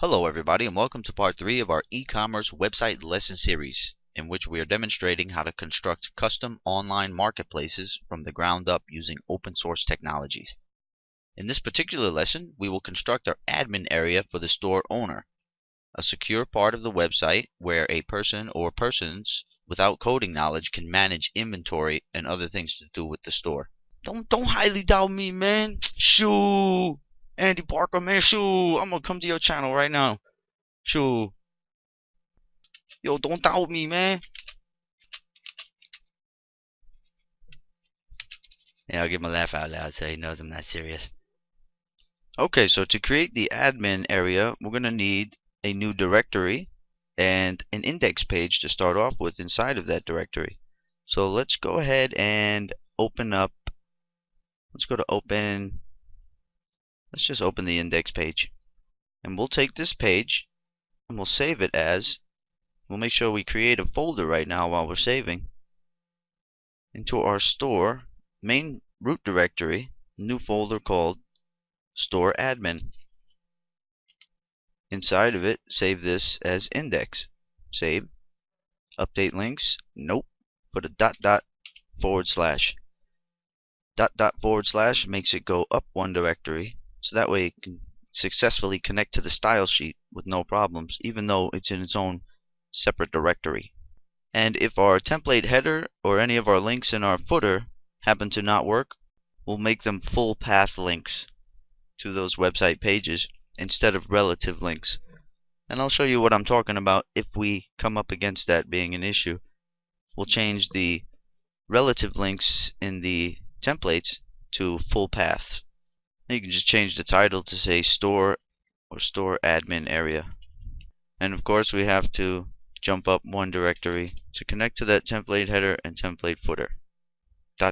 Hello everybody and welcome to part 3 of our e-commerce website lesson series, in which we are demonstrating how to construct custom online marketplaces from the ground up using open source technologies. In this particular lesson, we will construct our admin area for the store owner, a secure part of the website where a person or persons without coding knowledge can manage inventory and other things to do with the store. Don't highly doubt me, man. Shoo! Andy Parker, man, shoo! I'm gonna come to your channel right now. Shoo. Yo, don't doubt me, man. Yeah, I'll give him a laugh out loud so he knows I'm not serious. Okay, so to create the admin area, we're gonna need a new directory and an index page to start off with inside of that directory. So let's go ahead and open up. Let's go to open. Let's just open the index page. And we'll take this page and we'll save it as, we'll make sure we create a folder right now while we're saving, into our store main root directory, new folder called store admin. Inside of it, save this as index. Save. Update links. Nope. Put a // // makes it go up one directory, so that way it can successfully connect to the style sheet with no problems, even though it's in its own separate directory. And if our template header or any of our links in our footer happen to not work, we'll make them full path links to those website pages instead of relative links. And I'll show you what I'm talking about if we come up against that being an issue. We'll change the relative links in the templates to full path. You can just change the title to say store or store admin area. And of course we have to jump up one directory to connect to that template header and template footer. //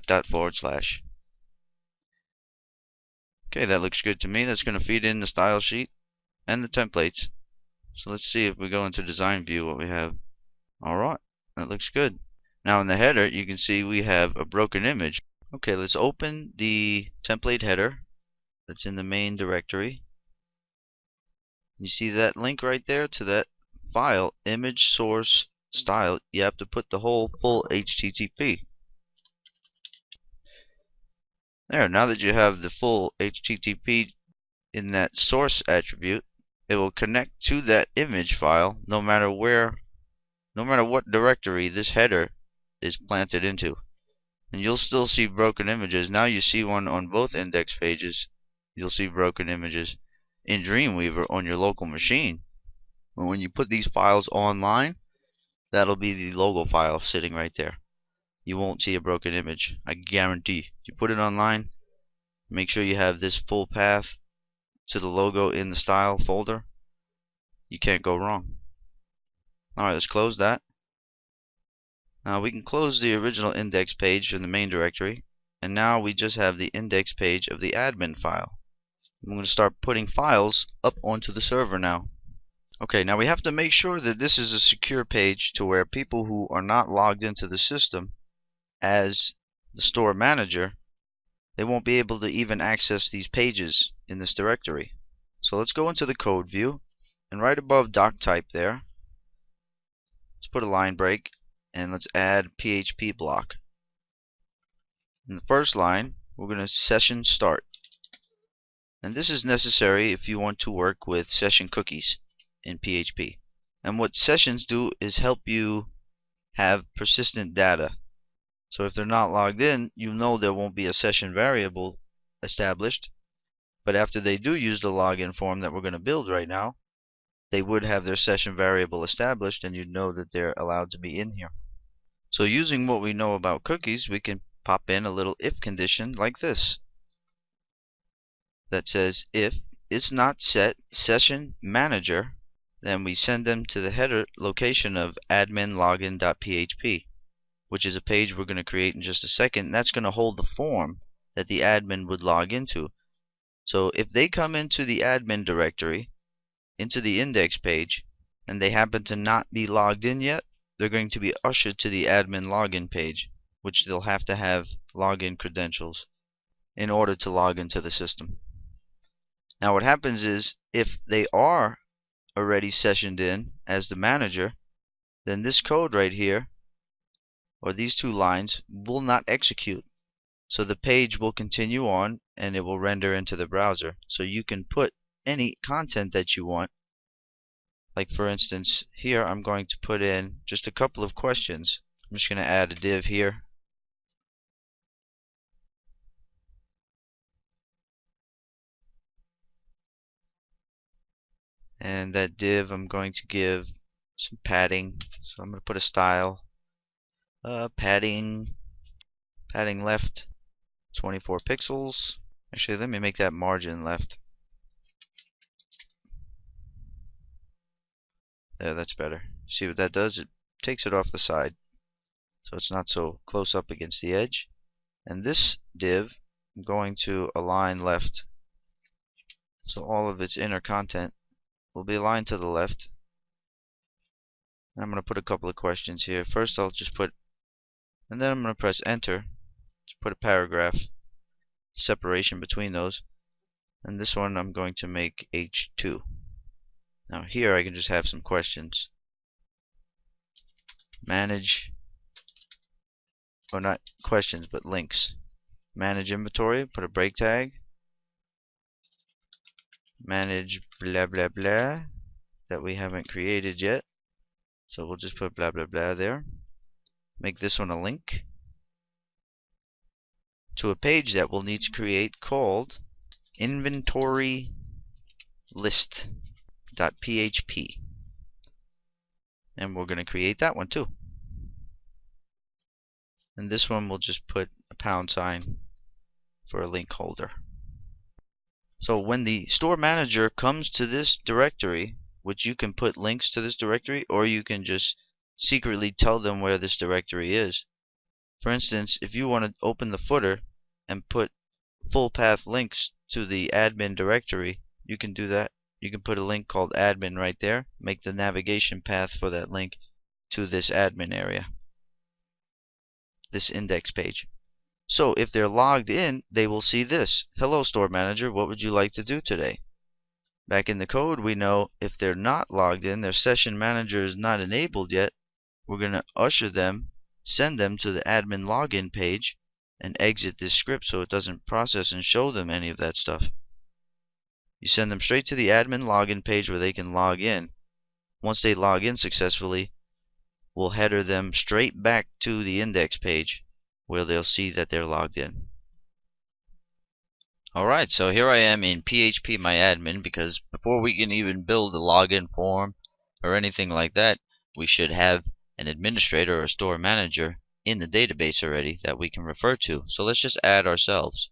Okay, that looks good to me. That's going to feed in the style sheet and the templates. So let's see if we go into design view what we have. Alright, that looks good. Now in the header you can see we have a broken image. Okay, let's open the template header that's in the main directory. You see that link right there to that file, image source style. You have to put the whole full HTTP. There, now that you have the full HTTP in that source attribute, it will connect to that image file no matter what directory this header is planted into. And you'll still see broken images. Now you see one on both index pages. You'll see broken images in Dreamweaver on your local machine. But when you put these files online, that'll be the logo file sitting right there. You won't see a broken image, I guarantee. If you put it online, make sure you have this full path to the logo in the style folder. You can't go wrong. Alright, let's close that. Now we can close the original index page from the main directory, and now we just have the index page of the admin file. I'm going to start putting files up onto the server now. Okay, now we have to make sure that this is a secure page to where people who are not logged into the system as the store manager, they won't be able to even access these pages in this directory. So let's go into the code view, and right above doc type there, let's put a line break. And let's add PHP block. In the first line, we're going to session start. And this is necessary if you want to work with session cookies in PHP. And what sessions do is help you have persistent data. So if they're not logged in, you know there won't be a session variable established. But after they do use the login form that we're going to build right now, they would have their session variable established, and you'd know that they're allowed to be in here. So using what we know about cookies, we can pop in a little if condition like this that says if is not set session manager, then we send them to the header location of admin login.php, which is a page we're going to create in just a second. And that's going to hold the form that the admin would log into. So if they come into the admin directory, into the index page, and they happen to not be logged in yet, they're going to be ushered to the admin login page, which they'll have to have login credentials in order to log into the system. Now what happens is, if they are already sessioned in as the manager, then this code right here, or these two lines, will not execute. So the page will continue on and it will render into the browser. So you can put any content that you want. Like for instance, here I'm going to put in just a couple of questions. I'm just going to add a div here. And that div I'm going to give some padding. So I'm going to put a style. Padding left 24 pixels. Actually, let me make that margin left. There, that's better. See what that does? It takes it off the side, so it's not so close up against the edge. And this div, I'm going to align left, so all of its inner content will be aligned to the left. And I'm going to put a couple of questions here. First, I'll just put, and then I'm going to press enter to put a paragraph separation between those. And this one I'm going to make H2. Now here I can just have some questions. Manage, or not questions, but links. Manage inventory, put a break tag. Manage blah blah blah that we haven't created yet. So we'll just put blah blah blah there. Make this one a link to a page that we'll need to create called inventory list.php. And we're going to create that one too. And this one we'll just put a pound sign for a link holder. So when the store manager comes to this directory, which you can put links to this directory, or you can just secretly tell them where this directory is. For instance, if you want to open the footer and put full path links to the admin directory, you can do that. You can put a link called admin right there, make the navigation path for that link to this admin area, this index page. So if they're logged in, they will see this. Hello, store manager, what would you like to do today? Back in the code, we know if they're not logged in, their session manager is not enabled yet, we're going to usher them, send them to the admin login page, and exit this script so it doesn't process and show them any of that stuff. You send them straight to the admin login page where they can log in. Once they log in successfully, we'll header them straight back to the index page where they'll see that they're logged in. Alright, so here I am in PHP My Admin, because before we can even build a login form or anything like that, we should have an administrator or store manager in the database already that we can refer to. So let's just add ourselves.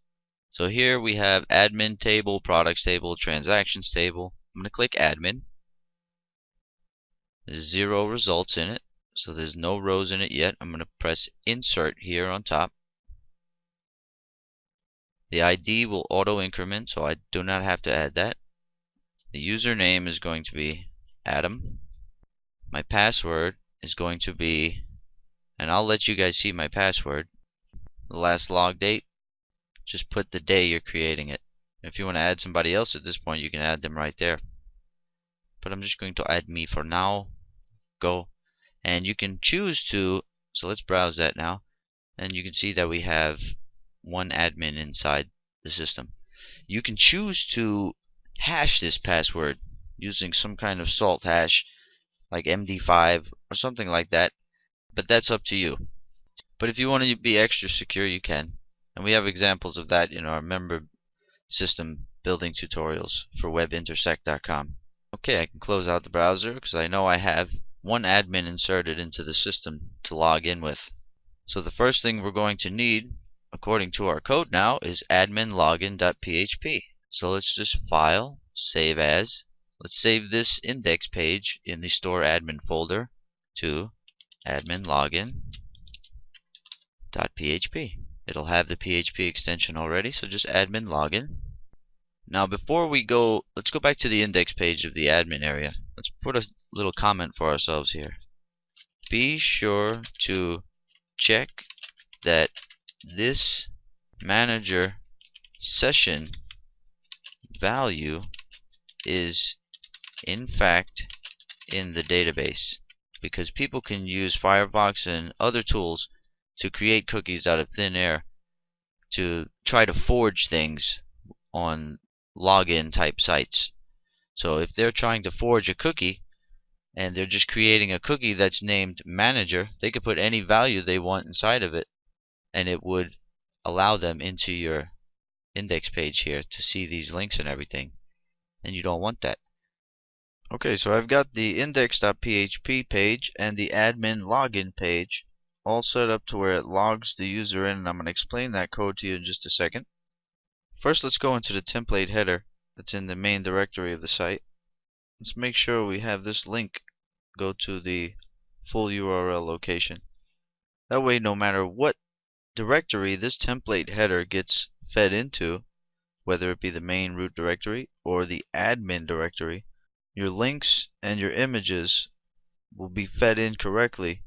So here we have admin table, products table, transactions table. I'm going to click admin. There's 0 results in it, so there's no rows in it yet. I'm going to press insert here on top. The ID will auto increment, so I do not have to add that. The username is going to be Adam. My password is going to be, and I'll let you guys see my password, the last log date. Just put the day you're creating it. If you want to add somebody else at this point, you can add them right there. But I'm just going to add me for now. Go. And you can choose to, so let's browse that now. And you can see that we have one admin inside the system. You can choose to hash this password using some kind of salt hash, like MD5 or something like that. But that's up to you. But if you want to be extra secure, you can. And we have examples of that in our member system building tutorials for webintersect.com. Okay, I can close out the browser because I know I have one admin inserted into the system to log in with. So the first thing we're going to need, according to our code now, is admin login.php. So let's just file, save as. Let's save this index page in the store admin folder to admin login.php. It'll have the PHP extension already, so just admin login. Now before we go, let's go back to the index page of the admin area. Let's put a little comment for ourselves here. Be sure to check that this manager session value is in fact in the database, because people can use Firefox and other tools to create cookies out of thin air to try to forge things on login type sites. So if they're trying to forge a cookie and they're just creating a cookie that's named manager, they could put any value they want inside of it, and it would allow them into your index page here to see these links and everything, and you don't want that. Okay, so I've got the index.php page and the admin login page all set up to where it logs the user in, and I'm going to explain that code to you in just a second. First, let's go into the template header that's in the main directory of the site. Let's make sure we have this link go to the full URL location. That way, no matter what directory this template header gets fed into, whether it be the main root directory or the admin directory, your links and your images will be fed in correctly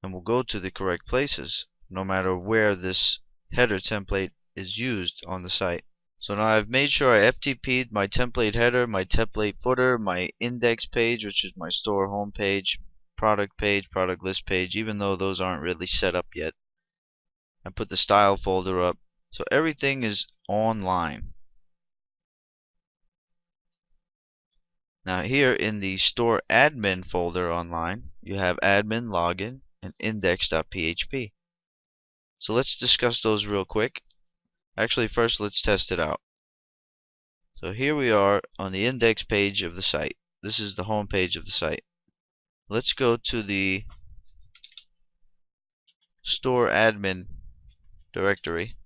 and will go to the correct places, no matter where this header template is used on the site. So now I've made sure I FTP'd my template header, my template footer, my index page, which is my store home page, product list page, even though those aren't really set up yet. I put the style folder up, so everything is online. Now here in the store admin folder online, you have admin, login, and index.php. So let's discuss those real quick. Actually, first let's test it out. So here we are on the index page of the site. This is the home page of the site. Let's go to the store admin directory.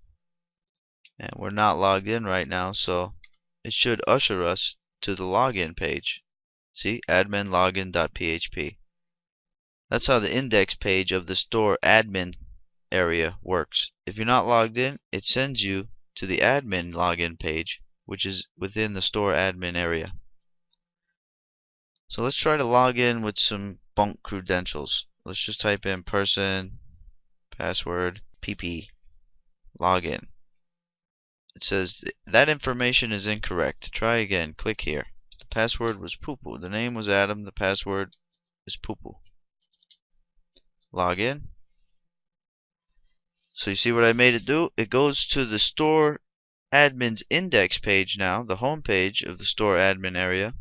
And we're not logged in right now, so it should usher us to the login page. See, admin login.php. That's how the index page of the store admin area works. If you're not logged in, it sends you to the admin login page, which is within the store admin area. So let's try to log in with some bunk credentials. Let's just type in person, password, pp, login. It says that information is incorrect. Try again. Click here. The password was poo-poo. The name was Adam. The password is poo-poo. Log in. So you see what I made it do? It goes to the store admin's index page now, the home page of the store admin area.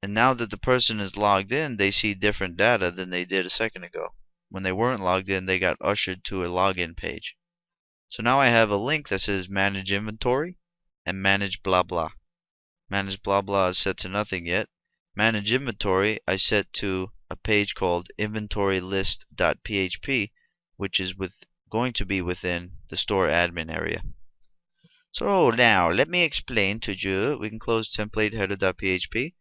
And now that the person is logged in, they see different data than they did a second ago. When they weren't logged in, they got ushered to a login page. So now I have a link that says manage inventory and manage blah blah. Manage blah blah is set to nothing yet. Manage inventory I set to a page called inventorylist.php, which is going to be within the store admin area. So now let me explain to you. We can close template header.php.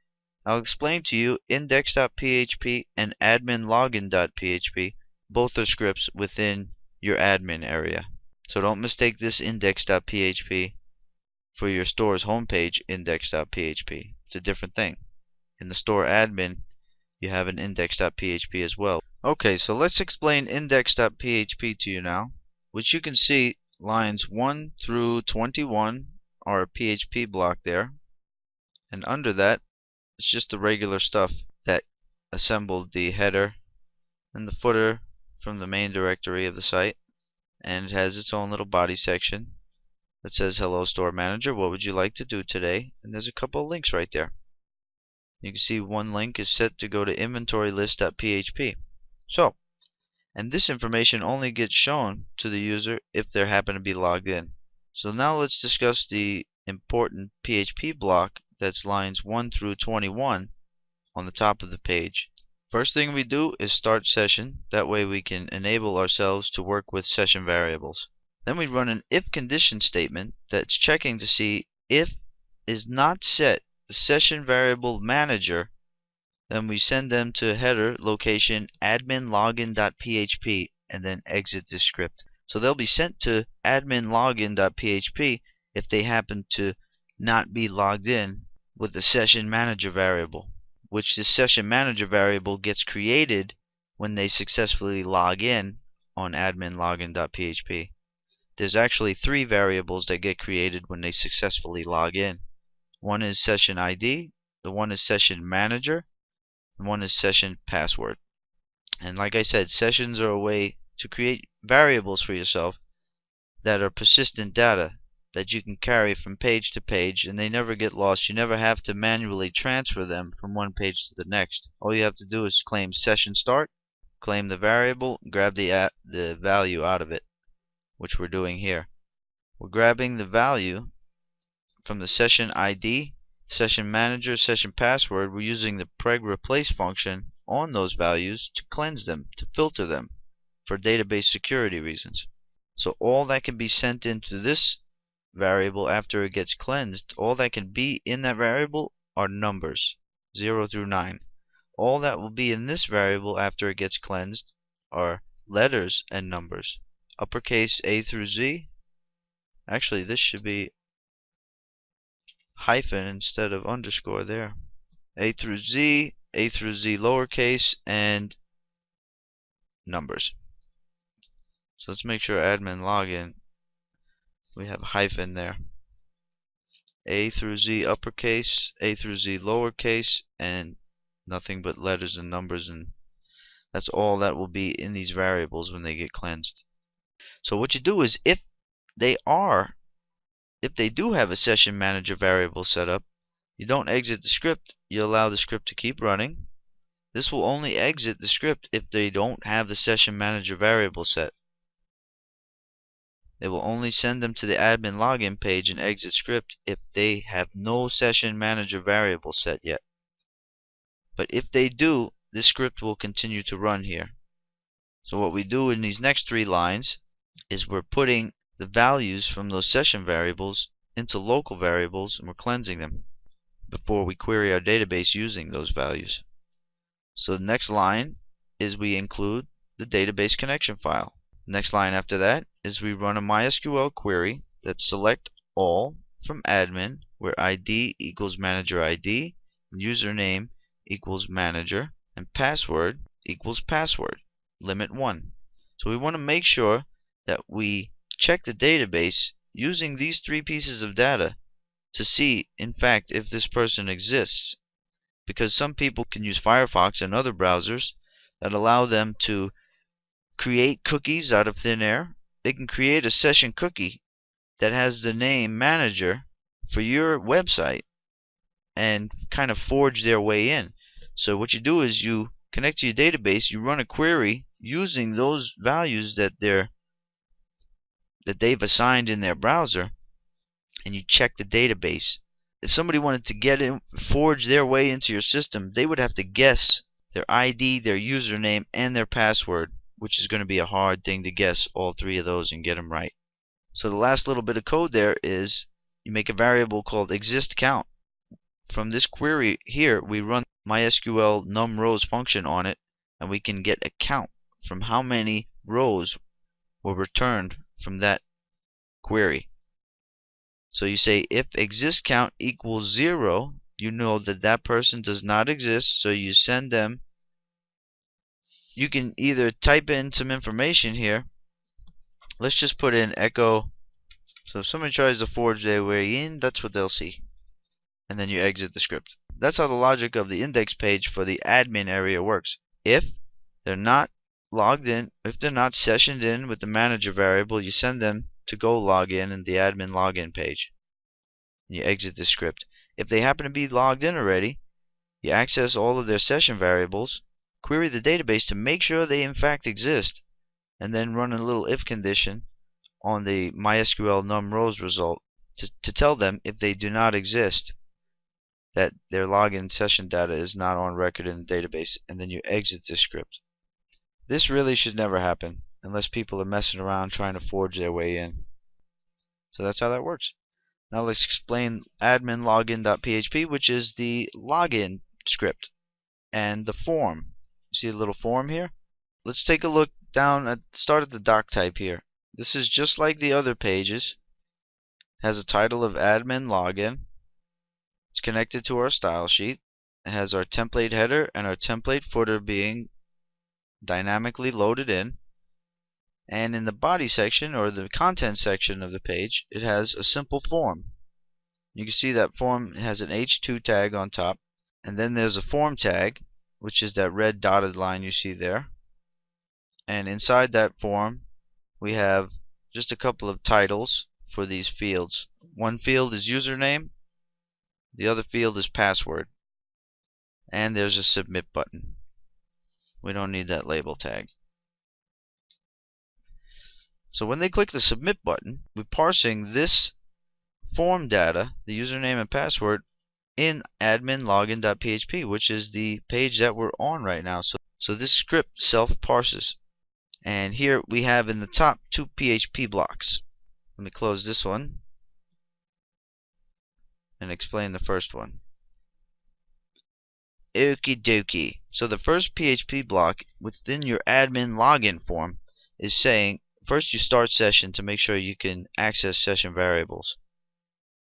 I'll explain to you index.php and admin login.php. Both are scripts within your admin area. So don't mistake this index.php for your store's homepage index.php. It's a different thing. In the store admin, you have an index.php as well. Okay, so let's explain index.php to you now, which you can see lines 1 through 21 are a PHP block there, and under that it's just the regular stuff that assembled the header and the footer from the main directory of the site. And it has its own little body section that says hello store manager, what would you like to do today? And there's a couple of links right there. You can see one link is set to go to inventorylist.php. So, and this information only gets shown to the user if they happen to be logged in. So now let's discuss the important PHP block that's lines 1 through 21 on the top of the page. First thing we do is start session. That way we can enable ourselves to work with session variables. Then we run an if condition statement that's checking to see if is not set the session variable manager. Then we send them to header location admin login.php and then exit this script. So they'll be sent to admin login.php if they happen to not be logged in with the session manager variable, which the session manager variable gets created when they successfully log in on admin login.php. There's actually 3 variables that get created when they successfully log in. One is session ID, The one is session manager, and one is session password. And like I said, sessions are a way to create variables for yourself that are persistent data that you can carry from page to page, and they never get lost. You never have to manually transfer them from one page to the next. All you have to do is claim session start, claim the variable, grab the value out of it, which we're doing here. We're grabbing the value from the session ID, session manager, session password. We're using the preg replace function on those values to cleanse them, to filter them for database security reasons. So all that can be sent into this variable after it gets cleansed, all that can be in that variable are numbers, 0 through 9. All that will be in this variable after it gets cleansed are letters and numbers. Uppercase A through Z. Actually, this should be hyphen instead of underscore there. A through Z lowercase, and numbers. So let's make sure admin login, we have hyphen there. A through Z uppercase, A through Z lowercase, and nothing but letters and numbers, and that's all that will be in these variables when they get cleansed. So what you do is, if they do have a session manager variable set up, you don't exit the script, you allow the script to keep running. This will only exit the script if they don't have the session manager variable set. It will only send them to the admin login page and exit script if they have no session manager variable set yet. But if they do, this script will continue to run here. So what we do in these next 3 lines is we're putting the values from those session variables into local variables, and we're cleansing them before we query our database using those values. So the next line is we include the database connection file. Next line after that is we run a MySQL query that select all from admin, where ID equals manager ID, username equals manager, and password equals password, limit 1. So we want to make sure that we check the database using these 3 pieces of data to see, in fact, if this person exists. Because some people can use Firefox and other browsers that allow them to create cookies out of thin air. They can create a session cookie that has the name manager for your website and kind of forge their way in. So what you do is you connect to your database, you run a query using those values that they've assigned in their browser, and you check the database. If somebody wanted to forge their way into your system, they would have to guess their ID, their username, and their password, which is going to be a hard thing to guess all 3 of those and get them right. So the last little bit of code there is you make a variable called existCount. From this query here, we run MySQL numRows function on it, and we can get a count from how many rows were returned from that query. So you say if existCount equals 0, you know that that person does not exist, so you send them. You can either type in some information here. Let's just put in echo. So if somebody tries to forge their way in, that's what they'll see. And then you exit the script. That's how the logic of the index page for the admin area works. If they're not logged in, if they're not sessioned in with the manager variable, you send them to go log in the admin login page. And you exit the script. If they happen to be logged in already, you access all of their session variables, query the database to make sure they in fact exist, and then run a little if condition on the MySQL numRows result to tell them if they do not exist, that their login session data is not on record in the database, and then you exit this script. This really should never happen unless people are messing around trying to forge their way in. So that's how that works. Now let's explain admin login.php, which is the login script, and the form. You see a little form here? Let's take a look down at start at the doc type here. This is just like the other pages. It has a title of admin login. It's connected to our style sheet. It has our template header and our template footer being dynamically loaded in. And in the body section, or the content section of the page, it has a simple form. You can see that form has an H2 tag on top. And then there's a form tag, which is that red dotted line you see there. And inside that form, we have just a couple of titles for these fields. One field is username, the other field is password, and there's a submit button. We don't need that label tag. So when they click the submit button, we're parsing this form data, the username and password, in admin login.php, which is the page that we're on right now. So this script self-parses. And here we have in the top 2 PHP blocks. Let me close this one and explain the first one. Okie dokie. So the first PHP block within your admin login form is saying, first you start session to make sure you can access session variables.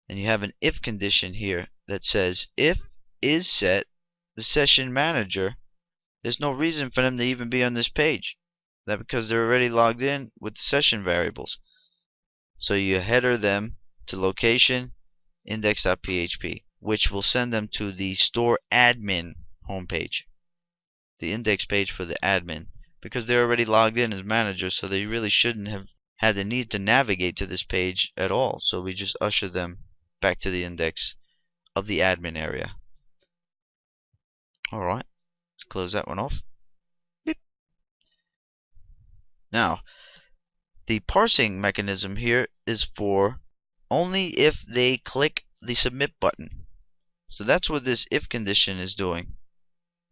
And you have an if condition here that says, if is set the session manager, there's no reason for them to even be on this page. That because they're already logged in with the session variables. So you header them to location index.php, which will send them to the store admin homepage, the index page for the admin, because they're already logged in as manager, so they really shouldn't have had the need to navigate to this page at all. So we just usher them back to the index of the admin area. Alright, let's close that one off. Beep. Now, the parsing mechanism here is for only if they click the submit button. So that's what this if condition is doing.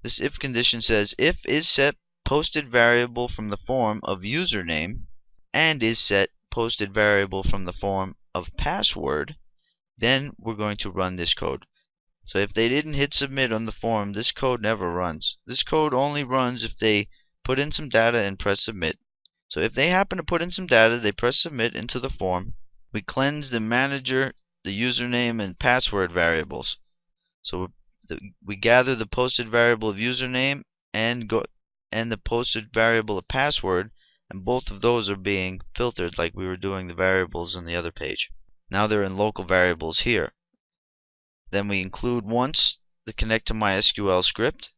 This if condition says, if is set posted variable from the form of username and is set posted variable from the form of password, then we're going to run this code. So if they didn't hit submit on the form, this code never runs. This code only runs if they put in some data and press submit. So if they happen to put in some data, they press submit into the form. We cleanse the manager, the username, and password variables. So we gather the posted variable of username and the posted variable of password, and both of those are being filtered like we were doing the variables on the other page. Now they're in local variables here. Then we include once the connect to MySQL script.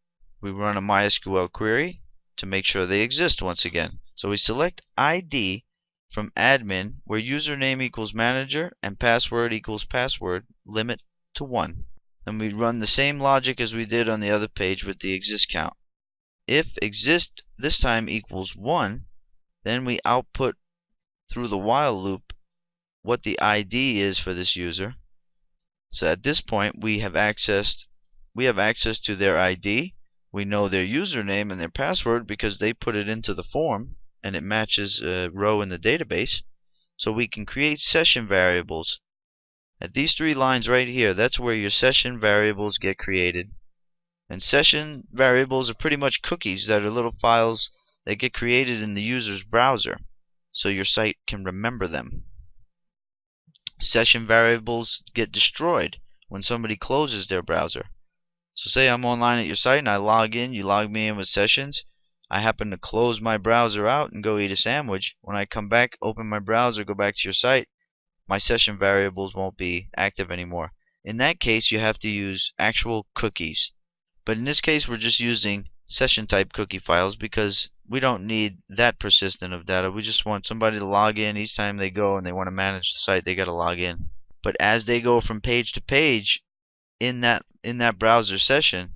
We run a MySQL query to make sure they exist once again. So we select ID from admin where username equals manager and password equals password, limit to 1. Then we run the same logic as we did on the other page with the exist count. If exist this time equals 1, then we output through the while loop what the ID is for this user. So at this point we have access to their ID. We know their username and their password because they put it into the form and it matches a row in the database. So we can create session variables. At these 3 lines right here, that's where your session variables get created. And session variables are pretty much cookies that are little files that get created in the user's browser, so your site can remember them. Session variables get destroyed when somebody closes their browser. So say I'm online at your site and I log in, you log me in with sessions. I happen to close my browser out and go eat a sandwich. When I come back, open my browser, go back to your site, my session variables won't be active anymore. In that case, you have to use actual cookies. But in this case, we're just using session type cookie files because we don't need that persistent of data. We just want somebody to log in each time they go and they want to manage the site, they got to log in. But as they go from page to page in that browser session,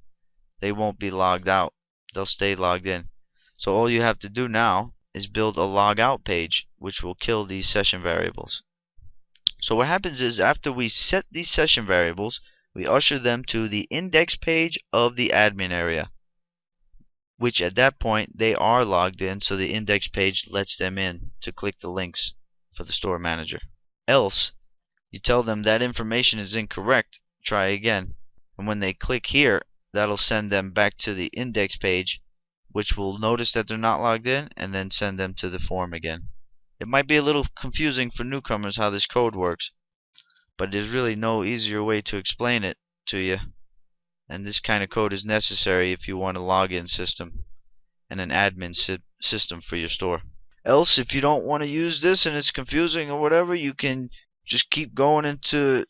they won't be logged out. They'll stay logged in. So all you have to do now is build a log out page, which will kill these session variables. So what happens is, after we set these session variables, we usher them to the index page of the admin area, which at that point they are logged in, so the index page lets them in to click the links for the store manager. Else, you tell them that information is incorrect, try again, and when they click here, that'll send them back to the index page, which will notice that they're not logged in and then send them to the form again. It might be a little confusing for newcomers how this code works, but there's really no easier way to explain it to you. And this kind of code is necessary if you want a login system and an admin system for your store. Else, if you don't want to use this and it's confusing or whatever, you can just keep going into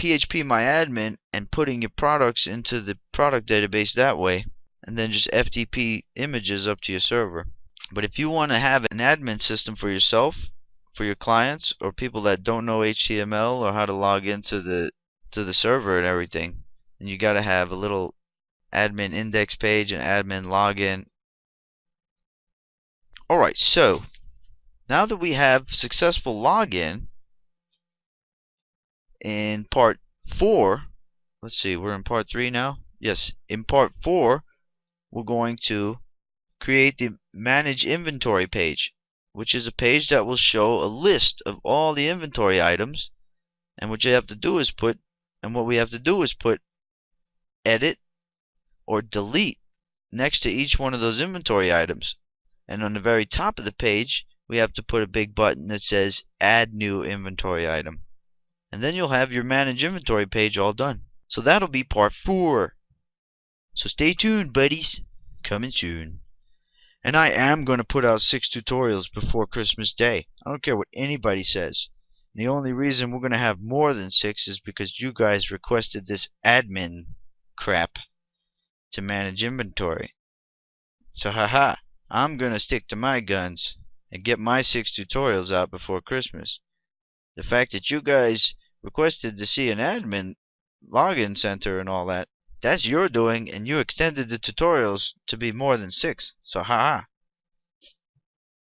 PHP my admin and putting your products into the product database that way, and then just FTP images up to your server. But if you want to have an admin system for yourself, for your clients, or people that don't know HTML or how to log into the server and everything, then you got to have a little admin index page and admin login. Alright, so now that we have successful login in part 4, let's see, we're in part 3 now? Yes, in part 4, we're going to create the Manage Inventory page, which is a page that will show a list of all the inventory items. And what we have to do is put edit or delete next to each one of those inventory items. And on the very top of the page, we have to put a big button that says Add New Inventory Item. And then you'll have your Manage Inventory page all done. So that'll be part 4. So stay tuned, buddies. Coming soon. And I am going to put out 6 tutorials before Christmas Day. I don't care what anybody says. And the only reason we're going to have more than 6 is because you guys requested this admin crap to manage inventory. So haha, I'm going to stick to my guns and get my 6 tutorials out before Christmas. The fact that you guys requested to see an admin login center and all that, that's your doing, and you extended the tutorials to be more than 6. So haha.